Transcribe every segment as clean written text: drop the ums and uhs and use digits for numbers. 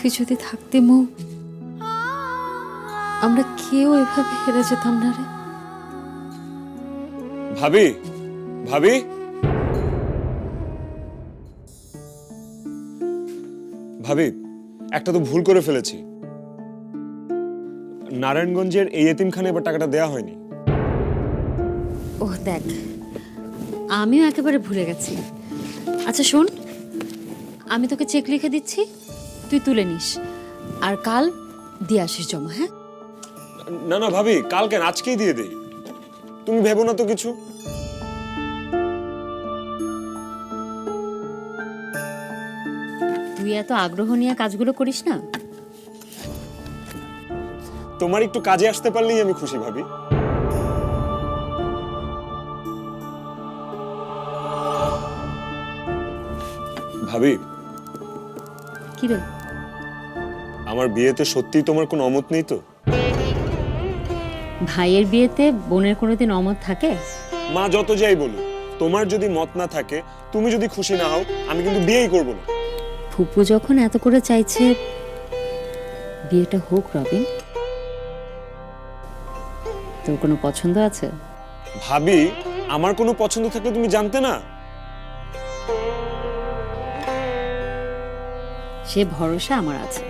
তুই যদি থাকতি মৌ, আমরা কেউ এভাবে হেরে যেতাম না রে। ভাবি, ভাবি, ভাবি, একটা তো ভুল করে ফেলেছি। নারায়ণগঞ্জের এই এতিমখানে এবার টাকাটা দেয়া হয়নি। ওহ দেখ, আমিও একেবারে ভুলে গেছি। আচ্ছা শোন, আমি তোকে চেক লিখে দিচ্ছি, তুই তুলে নিস, আর কাল দিয়ে আসিস জমা। হ্যাঁ, না না ভাবি, কাল কেন, আজকেই দিয়ে দেই। তুমি ভেবো না তো কিছু। তুই এত আগ্রহ নিয়ে কাজগুলো করিস না। তোমার একটু কাজে আসতে পারলেই আমি খুশি ভাবি। ভাবি, কি রে? আমার বিয়েতে সত্যিই তোমার কোনো অমত নেই তো? ভাইয়ের বিয়েতে বোনের কোনোদিন অমত থাকে? মা যত যাই বলুক, তোমার যদি মত না থাকে, তুমি যদি খুশি না হও, আমি কিন্তু বিয়েই করব না। ফুপু যখন এত করে চাইছে, বিয়েটা হোক রবিন। তোর কোনো পছন্দ আছে? ভাবি, আমার কোনো পছন্দ থাকলে তুমি জানতে না? সে ভরসা আমার আছে।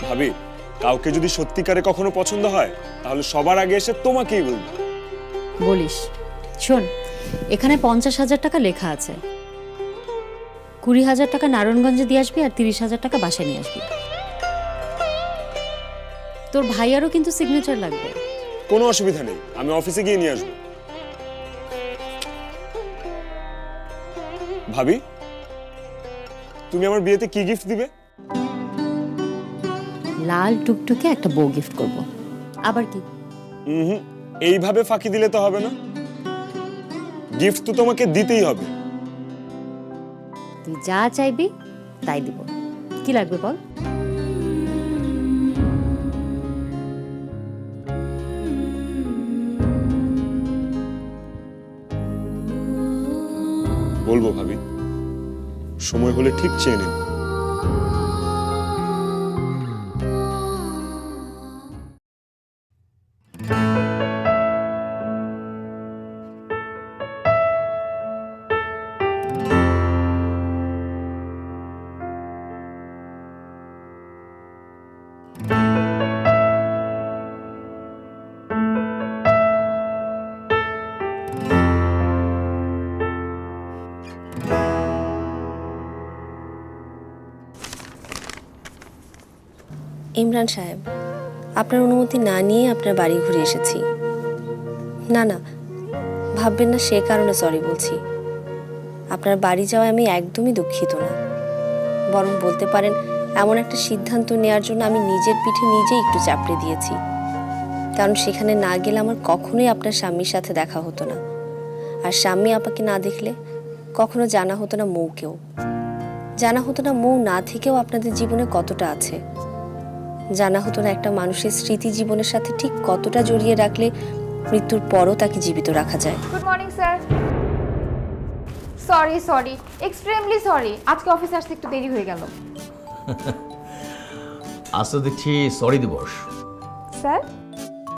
ভাবি, কাউকে যদি সত্যিকারে কখনো পছন্দ হয়, তাহলে সবার আগে এসে তোমাকেই বলবো। বলিস। শোন, এখানে 50,000 টাকা লেখা আছে। 20,000 টাকা নারায়ণগঞ্জে দিয়ে আসবি, আর 30,000 টাকা বাসায় নিয়ে আসবি। তোর ভাইয়ারও কিন্তু সিগনেচার লাগবে। কোনো অসুবিধা নেই, আমি অফিসে গিয়ে নিয়ে আসবো। ভাবি, তুমি আমার বিয়েতে কি গিফট দিবে? লাল টুকটুকে একটা বউ গিফট করব। আবার কি? এইভাবে ফাঁকি দিলে তো হবে না। গিফট তো তোমাকে দিতেই হবে। তুই যা চাইবি তাই দিব। কি লাগবে বল? বলবো ভাবি, সময় হলে ঠিক চেয়ে নেব। ইমরান সাহেব, আপনার অনুমতি না নিয়ে আপনার বাড়ি ঘুরে এসেছি। না না, ভাববেন না সে কারণে সরি বলছি। আপনার বাড়ি যাওয়ায় আমি একদমই দুঃখিত না, বরং বলতে পারেন এমন একটা সিদ্ধান্ত নেওয়ার জন্য আমি নিজের পিঠে নিজেই একটু চাপড়ে দিয়েছি। কারণ সেখানে না গেলে আমার কখনোই আপনার স্বামীর সাথে দেখা হতো না, আর স্বামী আপাকে না দেখলে কখনো জানা হতো না মৌকেও। জানা হতো না মৌ না থেকেও আপনাদের জীবনে কতটা আছে। জানা হতো না একটা মানুষের স্মৃতি জীবনের সাথে ঠিক কতটা জড়িয়ে রাখলে মৃত্যুর পরও তাকে জীবিত রাখা যায়। Good morning sir. Sorry extremely sorry, আজকে অফিসে আসতে একটু দেরি হয়ে গেল। আজ তো দেখছি সরি দিবস। স্যার